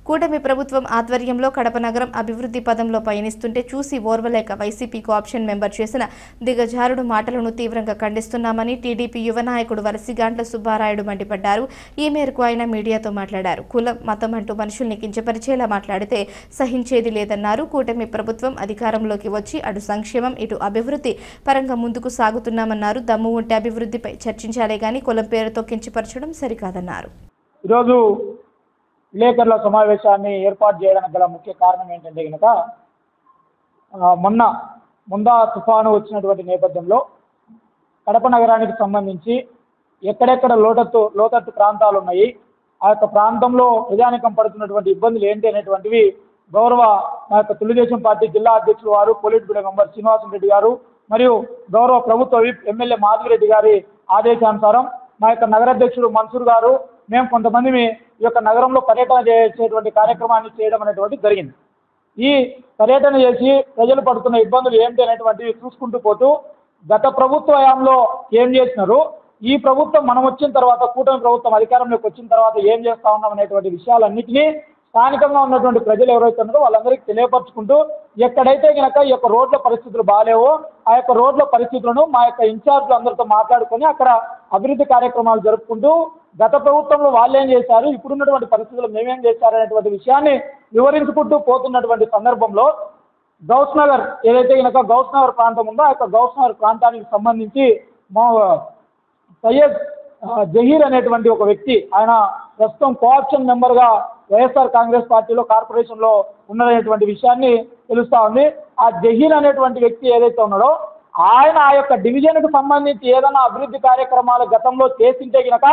కూటమి ప్రభుత్వం ఆధ్వర్యంలో కడప నగరం అభివృద్ధి పదంలో పయనిస్తుంటే చూసి ఓర్వలేక వైసీపీ కోఆప్షన్ మెంబర్ చేసిన దిగజారుడు మాటలను తీవ్రంగా ఖండిస్తున్నామని టీడీపీ యువ నాయకుడు వలసిగాండ్ల సుబ్బారాయుడు మండిపడ్డారు. ఈ మేరకు ఆయన మీడియాతో మాట్లాడారు. కులం మతం అంటూ మనుషుల్ని కించపరిచేలా మాట్లాడితే సహించేది లేదన్నారు. కూటమి ప్రభుత్వం అధికారంలోకి వచ్చి అటు సంక్షేమం ఇటు అభివృద్ధి పరంగా ముందుకు సాగుతున్నామన్నారు. దమ్ము ఉంటే అభివృద్ధిపై చర్చించాలే గాని కులం పేరుతో కించపరచడం సరికాదన్నారు. ఈరోజు విలేకరుల సమావేశాన్ని ఏర్పాటు చేయడానికి గల ముఖ్య కారణం ఏంటంటే కనుక ముందా తుఫాను వచ్చినటువంటి నేపథ్యంలో కడప నగరానికి సంబంధించి ఎక్కడెక్కడ లోతట్టు ప్రాంతాలు ఉన్నాయి, ఆ యొక్క ప్రాంతంలో ప్రజానికం పడుతున్నటువంటి ఇబ్బందులు ఏంటి అనేటువంటివి గౌరవ మా యొక్క తెలుగుదేశం పార్టీ జిల్లా అధ్యక్షులు వారు పొలిట్ బ్యూరో మెంబర్ శ్రీనివాసరెడ్డి గారు మరియు గౌరవ ప్రభుత్వ విప్ ఎమ్మెల్యే మాధవిరెడ్డి గారి ఆదేశానుసారం మా యొక్క నగరాధ్యక్షుడు మన్సూర్ గారు మేము కొంతమంది ఈ యొక్క నగరంలో పర్యటన చేసేటువంటి కార్యక్రమాన్ని చేయడం అనేటువంటి జరిగింది. ఈ పర్యటన చేసి ప్రజలు పడుతున్న ఇబ్బందులు ఏంటి అనేటువంటివి చూసుకుంటూ పోతూ గత ప్రభుత్వ హయాంలో ఏం చేసినారు, ఈ ప్రభుత్వం మనం వచ్చిన తర్వాత కూటమి ప్రభుత్వం అధికారంలోకి వచ్చిన తర్వాత ఏం చేస్తా ఉన్నాం అనేటువంటి విషయాలన్నింటినీ స్థానికంగా ఉన్నటువంటి ప్రజలు ఎవరైతే ఉన్నారో వాళ్ళందరికీ తెలియపరుచుకుంటూ ఎక్కడైతే కనుక ఈ యొక్క రోడ్ల పరిస్థితులు బాగాలేవో ఆ యొక్క రోడ్ల పరిస్థితులను మా యొక్క ఇన్ఛార్జ్లు అందరితో మాట్లాడుకొని అక్కడ అభివృద్ధి కార్యక్రమాలు జరుపుకుంటూ గత ప్రభుత్వంలో వాళ్ళు ఏం చేశారు, ఇప్పుడున్నటువంటి పరిస్థితులు మేమేం చేశారు అనేటువంటి విషయాన్ని వివరించుకుంటూ పోతున్నటువంటి సందర్భంలో గౌస్ నగర్ ఏదైతే కనుక గౌస్ నగర్ ప్రాంతం ఉందో ఆ యొక్క గౌస్ నగర్ ప్రాంతానికి సంబంధించి మా సయ్యద్ జహీర్ అనేటువంటి ఒక వ్యక్తి, ఆయన ప్రస్తుతం కోఆప్షన్ మెంబర్గా వైఎస్ఆర్ కాంగ్రెస్ పార్టీలో కార్పొరేషన్లో ఉన్నదనేటువంటి విషయాన్ని తెలుస్తూ ఉంది. ఆ జహీర్ అనేటువంటి వ్యక్తి ఏదైతే ఉన్నాడో ఆయన ఆ యొక్క డివిజన్కు సంబంధించి ఏదైనా అభివృద్ధి కార్యక్రమాలు గతంలో చేసింటే కనుక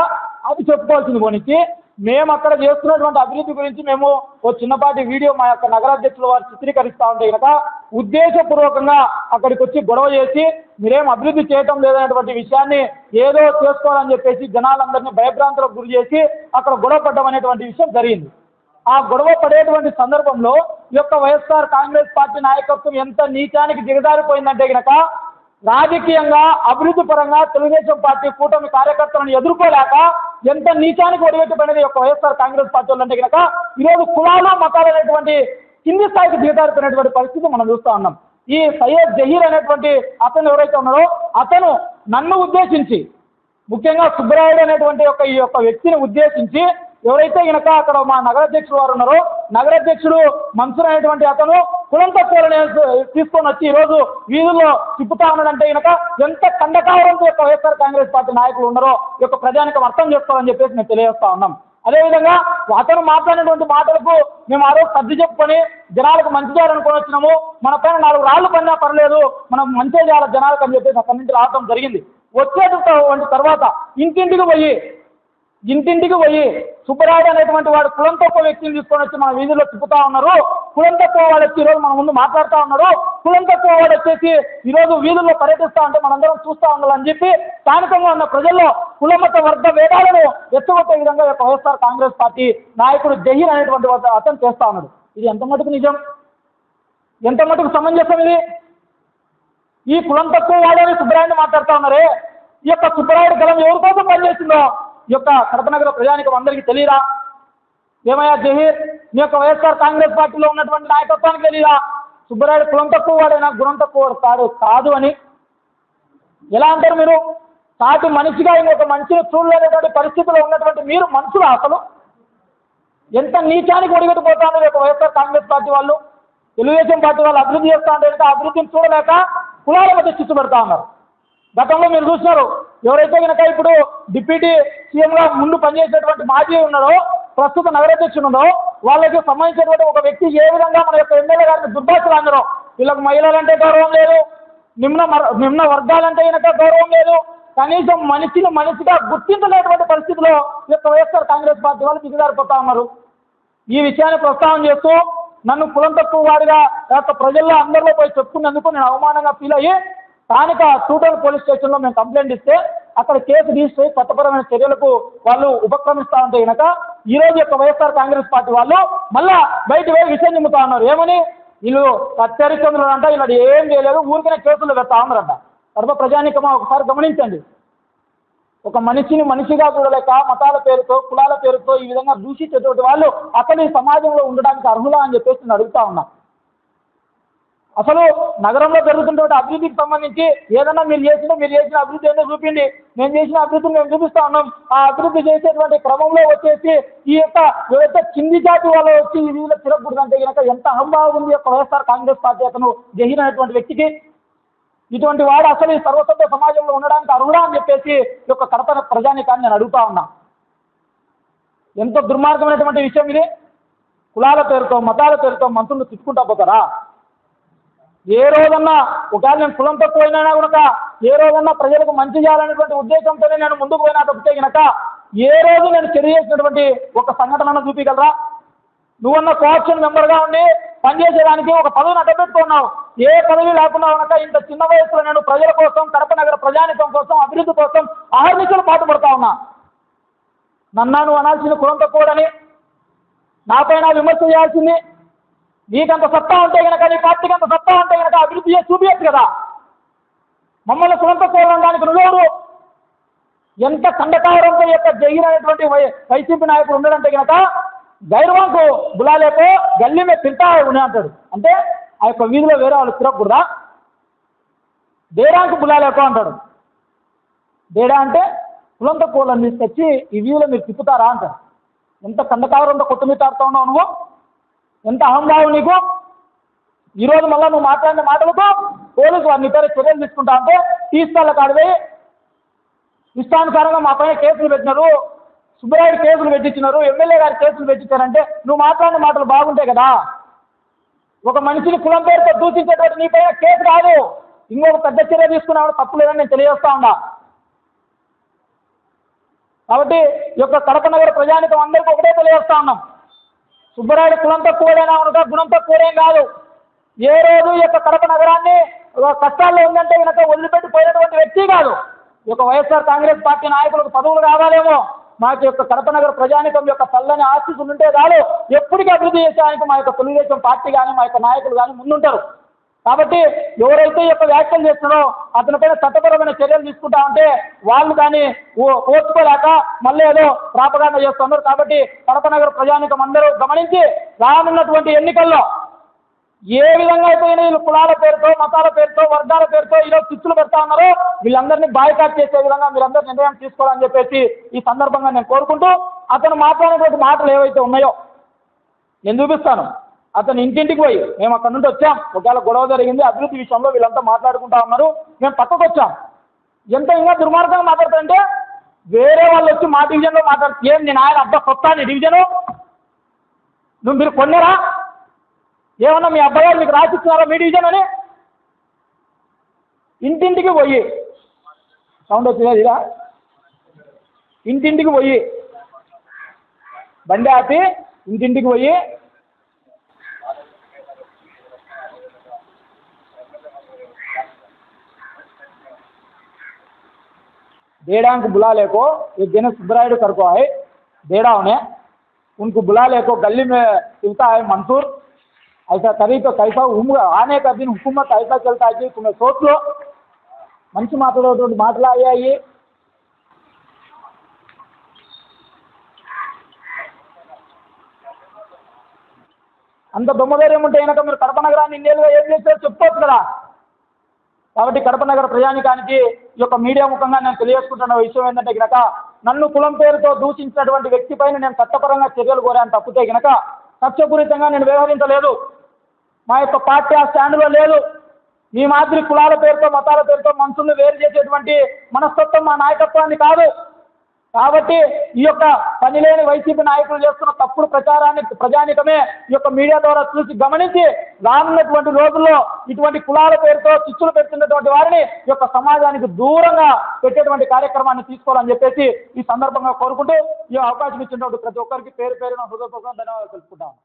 అది చెప్పుకోవాల్సింది పోనిచ్చి మేము అక్కడ చేస్తున్నటువంటి అభివృద్ధి గురించి మేము ఓ చిన్నపాటి వీడియో మా యొక్క నగరాధ్యక్షుల వారు చిత్రీకరిస్తూ ఉంటే కనుక ఉద్దేశపూర్వకంగా అక్కడికి వచ్చి గొడవ చేసి మీరేం అభివృద్ధి చేయటం లేదనేటువంటి విషయాన్ని ఏదో చేసుకోవాలని చెప్పేసి జనాలందరినీ భయభ్రాంతులకు గురి చేసి అక్కడ గొడవ పడ్డం అనేటువంటి విషయం జరిగింది. ఆ గొడవ పడేటువంటి సందర్భంలో ఈ యొక్క వైఎస్ఆర్ కాంగ్రెస్ పార్టీ నాయకత్వం ఎంత నీచానికి దిగజారిపోయిందంటే కనుక రాజకీయంగా అభివృద్ధి పరంగా తెలుగుదేశం పార్టీ కూటమి కార్యకర్తలను ఎదుర్కోలేక ఎంత నీచానికి ఒడిగట్టుపడినది యొక్క వైఎస్ఆర్ కాంగ్రెస్ పార్టీ అంటే కనుక ఈరోజు కులాలు మతాలు అనేటువంటి కింది స్థాయికి దిగజారిపోయినటువంటి పరిస్థితి మనం చూస్తూ ఉన్నాం. ఈ సయ్యద్ జహీర్ అనేటువంటి అతను ఎవరైతే ఉన్నారో అతను నన్ను ఉద్దేశించి ముఖ్యంగా సుబ్బరాయుడు అనేటువంటి ఈ యొక్క వ్యక్తిని ఉద్దేశించి ఎవరైతే కనుక అక్కడ మా నగరాధ్యక్షుడు వారు ఉన్నారో నగరాధ్యక్షుడు మన్సూర్ అనేటువంటి అతను కులం తక్కువలను తీసుకొని వచ్చి ఈరోజు వీధుల్లో తిప్పుతా ఉన్నాడంటే కనుక ఎంత కండకావరంతో యొక్క వైఎస్ఆర్ కాంగ్రెస్ పార్టీ నాయకులు ఉన్నారో ఈ యొక్క ప్రజానికం అర్థం చేసుకోవాలని చెప్పేసి మేము తెలియజేస్తా ఉన్నాం. అదేవిధంగా అతను మాట్లాడినటువంటి మాటలకు మేము ఆ రోజు సర్ది చెప్పుకొని జనాలకు మంచి చేయాలనుకొని వచ్చినాము, మన పైన 4 రాళ్ళు పడినా పర్లేదు మనం మంచిగా చేయాలి జనాలకు అని చెప్పేసి అక్కడి నుంచి రావడం జరిగింది. వచ్చేటువంటి తర్వాత ఇంటింటికి పోయి సుబ్బరాయుడు అనేటువంటి వాడు కులం తక్కువ వ్యక్తిని తీసుకొని వచ్చి మన వీధుల్లో తిప్పుతా ఉన్నారు, కులం తక్కువ వాడు వచ్చి ఈరోజు మన ముందు మాట్లాడుతూ ఉన్నారు, కులం తక్కువ వాడు వచ్చేసి ఈరోజు వీధుల్లో పర్యటిస్తూ ఉంటే మనందరం చూస్తూ ఉండాలని చెప్పి స్థానికంగా ఉన్న ప్రజల్లో కులమత వర్గ భేదాలను ఎత్తుగొట్టే విధంగా యొక్క వైఎస్ఆర్ కాంగ్రెస్ పార్టీ నాయకుడు జహీర్ అనేటువంటి అతను చేస్తూ ఉన్నాడు. ఇది ఎంత మటుకు నిజం, ఎంత మటుకు సమంజసం? ఇది ఈ కులం తక్కువ వాడని సుబ్బరాయుడిని మాట్లాడుతూ ఉన్నారే, ఈ యొక్క సుబ్బరాయుడు గలం ఎవరి కోసం పనిచేస్తుందో ఈ యొక్క కడప నగర ప్రజానికం అందరికీ తెలియదా? ఏమయ్యా జహీర్, మీ యొక్క వైఎస్ఆర్ కాంగ్రెస్ పార్టీలో ఉన్నటువంటి నాయకత్వానికి తెలియదా సుబ్బరాయుడు కులం తక్కువ వాడైనా గుణం తక్కువ వాడు కాదు అని? ఎలా అంటారు మీరు? సాటి మనిషిగా ఇంకొక మనిషిని చూడలేనటువంటి పరిస్థితిలో ఉన్నటువంటి మీరు మనుషులు అసలు ఎంత నీచానికి ఒడిగట్టుపోతాను యొక్క వైఎస్ఆర్ కాంగ్రెస్ పార్టీ వాళ్ళు. తెలుగుదేశం పార్టీ వాళ్ళు అభివృద్ధి చేస్తూ ఉంటే అభివృద్ధిని చూడలేక కులాల మధ్య చిచ్చు పెడతా ఉన్నారు. గతంలో మీరు చూసినారు, ఎవరైతే కనుక ఇప్పుడు డిప్యూటీ సీఎంగా ముందు పనిచేసేటువంటి మాజీ ఉన్నారో ప్రస్తుత నగరాధ్యక్షుడు ఉన్నారో వాళ్ళకి సంబంధించినటువంటి ఒక వ్యక్తి ఏ విధంగా మన యొక్క ఎమ్మెల్యే గారిని దుర్భాషలు అందరూ, వీళ్ళకి మహిళలంటే గౌరవం లేదు, నిమ్న వర్గాలంటే కనుక గౌరవం లేదు, కనీసం మనిషిగా గుర్తించలేటువంటి పరిస్థితిలో ఈ యొక్క వైఎస్ఆర్ కాంగ్రెస్ పార్టీ వాళ్ళు దిగజారిపోతా ఉన్నారు. ఈ విషయాన్ని ప్రస్తావన చేస్తూ నన్ను కులం తక్కువ వాడిగా ప్రజల్లో అందరిలో పోయి చెప్పుకున్నందుకు నేను అవమానంగా ఫీల్ అయ్యి స్థానిక టూటల్ పోలీస్ స్టేషన్లో మేము కంప్లైంట్ ఇస్తే అక్కడ కేసు రిజిస్టర్ అయ్యి చట్టపరమైన చర్యలకు వాళ్ళు ఉపక్రమిస్తూ ఉంటే కనుక ఈరోజు యొక్క వైఎస్ఆర్ కాంగ్రెస్ పార్టీ వాళ్ళు మళ్ళా బయట విషయం నిమ్ముతా ఉన్నారు. ఏమని? వీళ్ళు హత్యారిచంద్రులు అంట, వీళ్ళు ఏం చేయలేదు, ఊరికనే కేసులు పెడతా ఉన్నారంట. కడప ప్రజానికమా ఒకసారి గమనించండి. ఒక మనిషిని మనిషిగా చూడలేక మతాల పేరుతో కులాల పేరుతో ఈ విధంగా దూషించేటువంటి వాళ్ళు అసలు ఈ సమాజంలో ఉండడానికి అర్హులా అని చెప్పేసి నేను అడుగుతా ఉన్నా. అసలు నగరంలో జరుగుతున్నటువంటి అభివృద్ధికి సంబంధించి ఏదన్నా మీరు చేసిన అభివృద్ధి ఏంటో చూపిండి, మేము చేసిన అభివృద్ధిని మేము చూపిస్తా ఉన్నాం. ఆ అభివృద్ధి చేసేటువంటి క్రమంలో వచ్చేసి ఈ యొక్క ఎవరైతే కింది జాతి వాళ్ళు వచ్చి ఈ వీధిలో తిరగకూడదంటే కనుక ఎంత అహంభావం ఉంది యొక్క వైఎస్ఆర్ కాంగ్రెస్ పార్టీ అతను జహీర్ అనేటువంటి వ్యక్తికి. ఇటువంటి వాడు అసలు ఈ సర్వసభ్య సమాజంలో ఉండడానికి అర్హుడా అని చెప్పేసి ఈ యొక్క కడప ప్రజానికాన్ని నేను అడుగుతా ఉన్నా. ఎంతో దుర్మార్గమైనటువంటి విషయం ఇది. కులాల పేరుతో మతాల పేరుతో మంత్రులు తిట్టుకుంటా పోతారా? ఏ రోజన్నా ఒకవేళ నేను కులం తక్కువైనా కనుక ఏ రోజన్నా ప్రజలకు మంచి చేయాలనేటువంటి ఉద్దేశంతోనే నేను ముందుకు పోయినా తప్పితే కనుక ఏ రోజు నేను చర్య చేసినటువంటి ఒక సంఘటనను చూపించగలరా? నువ్వన్న కోఆప్షన్ మెంబర్గా ఉండి పనిచేసేదానికి ఒక పదవిని అడ్డపెట్టుకున్నావు. ఏ పదవి లేకుండా కనుక ఇంత చిన్న వయసులో నేను ప్రజల కోసం, కడప నగర ప్రజానికం కోసం, అభివృద్ధి కోసం అహర్నిశలు పాటుపడతా ఉన్నా. నన్ను అనాల్సిన కులం తక్కువడని నాపైన విమర్శ చేయాల్సింది. నీకంత సత్తా ఉంటే కనుక, నీ పార్టీకి అంత సత్తా ఉంటే కనుక అభివృద్ధి చేసి చూపించచ్చు కదా. మమ్మల్ని కులం తక్కువడానికి నువ్వెవరు? ఎంత ఖండకారంతో యొక్క జరిగినటువంటి వైసీపీ నాయకుడు ఉన్నాడంటే కనుక గైర్వాంకు బులాలేకో గల్లీ మీద తింటా ఉన్నా అంటాడు. అంటే ఆ యొక్క వీధిలో వేరే వాళ్ళు తిరగకూడదా? డేరాంకు బులాలేకో అంటాడు. డేడా అంటే కులం తక్కువలను తీసుకొచ్చి ఈ వీధిలో మీరు తిప్పుతారా అంటాడు. ఎంత ఖండకారంతో కొట్టుమిట్టాడుతూ ఉన్నావు నువ్వు, ఎంత అహంభావం నీకు. ఈరోజు మళ్ళీ నువ్వు మాట్లాడిన మాటలతో పోలీసు వారిని పేరు చర్యలు తీసుకుంటా అంటే తీస్తాళ్ళ కాడిపోయి ఇష్టానుసారంగా మా పైన కేసులు పెట్టినారు, సుబ్బరాయుడు కేసులు పెట్టించినారు, ఎమ్మెల్యే గారి కేసులు పెట్టించారంటే నువ్వు మాట్లాడిన మాటలు బాగుంటాయి కదా. ఒక మనిషిని కులం పేరుతో దూషించేటువంటి నీ పైన కేసు కాదు, ఇంకొక పెద్ద చర్య తీసుకున్నావు తప్పు లేదని నేను తెలియజేస్తా ఉన్నా. కాబట్టి ఈ యొక్క కడప నగర ప్రజానికం అందరికీ ఒకటే తెలియజేస్తా ఉన్నాం. సుబ్బరాయుడు కులం తక్కువడైనా కనుక గుణం తక్కువడేం కాదు. ఏ రోజు ఈ యొక్క కడప నగరాన్ని కష్టాల్లో ఉందంటే కనుక వదిలిపెట్టిపోయినటువంటి వ్యక్తి కాదు. ఈ యొక్క వైఎస్ఆర్ కాంగ్రెస్ పార్టీ నాయకులకు పదవులు కావాలేమో, మాకు యొక్క కడప నగర ప్రజానికం యొక్క చల్లని ఆశీస్సులు ఉంటే చాలు ఎప్పటికీ అభివృద్ధి చేసేదానికి మా యొక్క తెలుగుదేశం పార్టీ కానీ మా యొక్క నాయకులు కానీ ముందుంటారు. కాబట్టి ఎవరైతే ఈ యొక్క వ్యాఖ్యలు చేస్తున్నారో అతనిపైన చట్టపరమైన చర్యలు తీసుకుంటా ఉంటే వాళ్ళు కానీ ఓర్చుకోలేక మళ్ళీ ఏదో ప్రాపగాండ చేస్తున్నారు. కాబట్టి కడప నగర ప్రజానికం అందరూ గమనించి రానున్నటువంటి ఎన్నికల్లో ఏ విధంగా అయితే వీళ్ళు కులాల పేరుతో, మతాల పేరుతో, వర్గాల పేరుతో ఈరోజు చిచ్చులు పెడతా ఉన్నారో వీళ్ళందరినీ బాయ్కాట్ చేసే విధంగా మీరందరూ నిర్ణయం తీసుకోవాలని చెప్పేసి ఈ సందర్భంగా నేను కోరుకుంటూ, అతను మాట్లాడినటువంటి మాటలు ఏవైతే ఉన్నాయో నేను చూపిస్తాను. అతను ఇంటింటికి పోయి మేము అక్కడ నుండి వచ్చాం, ఒకవేళ గొడవ జరిగింది అభివృద్ధి విషయంలో వీళ్ళంతా మాట్లాడుకుంటా ఉన్నారు, మేము పక్కకు వచ్చాం. ఎంత ఇంకా దుర్మార్గంగా మాట్లాడుతుంటే వేరే వాళ్ళు వచ్చి మా డివిజన్లో మాట్లాడుతూ ఏం నేను ఆయన అబ్బా కొత్త నీ డివిజను నువ్వు మీరు కొన్నారా, ఏమన్నా మీ అబ్బాయి మీకు రాసిస్తున్నారా మీ డివిజన్ అని. ఇంటింటికి పోయి సౌండ్ వచ్చిందా ఇలా, ఇంటింటికి పోయి బండి ఆపి ఇంటింటికి పోయి डेढ़ा को बुला लेको एक दिन सुब्रायुड करको आए डेढ़ा उन्हें उनको बुला लेको गली में चलता है मंसूर ऐसा करी तो कैसा आने का दिन हुकूमत ऐसा चलता है कि तुम्हें सोच लो मंచి మాట్లాడేటువంటి మాటలు అయ్యాయి. అంత దొమ్మధైర్యం ఉంటే కనుక మీరు కడప నగరాన్ని ఇన్నేళ్ళుగా ఏం చేశారో చెప్పుకోవచ్చు కదా. కాబట్టి కడప నగర ప్రజానికానికి ఈ యొక్క మీడియా ముఖంగా నేను తెలియజేసుకుంటున్న విషయం ఏంటంటే కనుక నన్ను కులం పేరుతో దూషించినటువంటి వ్యక్తి పైన నేను చట్టపరంగా చర్యలు కోరాను తప్పితే కనుక కక్షపూరితంగా నేను వ్యవహరించలేదు. మా యొక్క పార్టీ ఆ స్టాండ్లో లేదు. మీ మాదిరి కులాల పేరుతో మతాల పేరుతో మనుషులను వేరు చేసేటువంటి మనస్తత్వం మా నాయకత్వాన్ని కాదు. కాబట్టి ఈ యొక్క పనిలేని వైసీపీ నాయకులు చేస్తున్న తప్పుడు ప్రచారాన్ని ప్రజానికమే ఈ యొక్క మీడియా ద్వారా చూసి గమనించి రానున్నటువంటి రోజుల్లో ఇటువంటి కులాల పేరుతో చిచ్చులు పెడుతున్నటువంటి వారిని ఈ యొక్క సమాజానికి దూరంగా పెట్టేటువంటి కార్యక్రమాన్ని తీసుకోవాలని చెప్పేసి ఈ సందర్భంగా కోరుకుంటూ ఈ అవకాశం ఇచ్చినటువంటి ప్రతి ఒక్కరికి పేరు పేరున హృదయపూర్వకంగా ధన్యవాదాలు తెలుపుకుంటాను.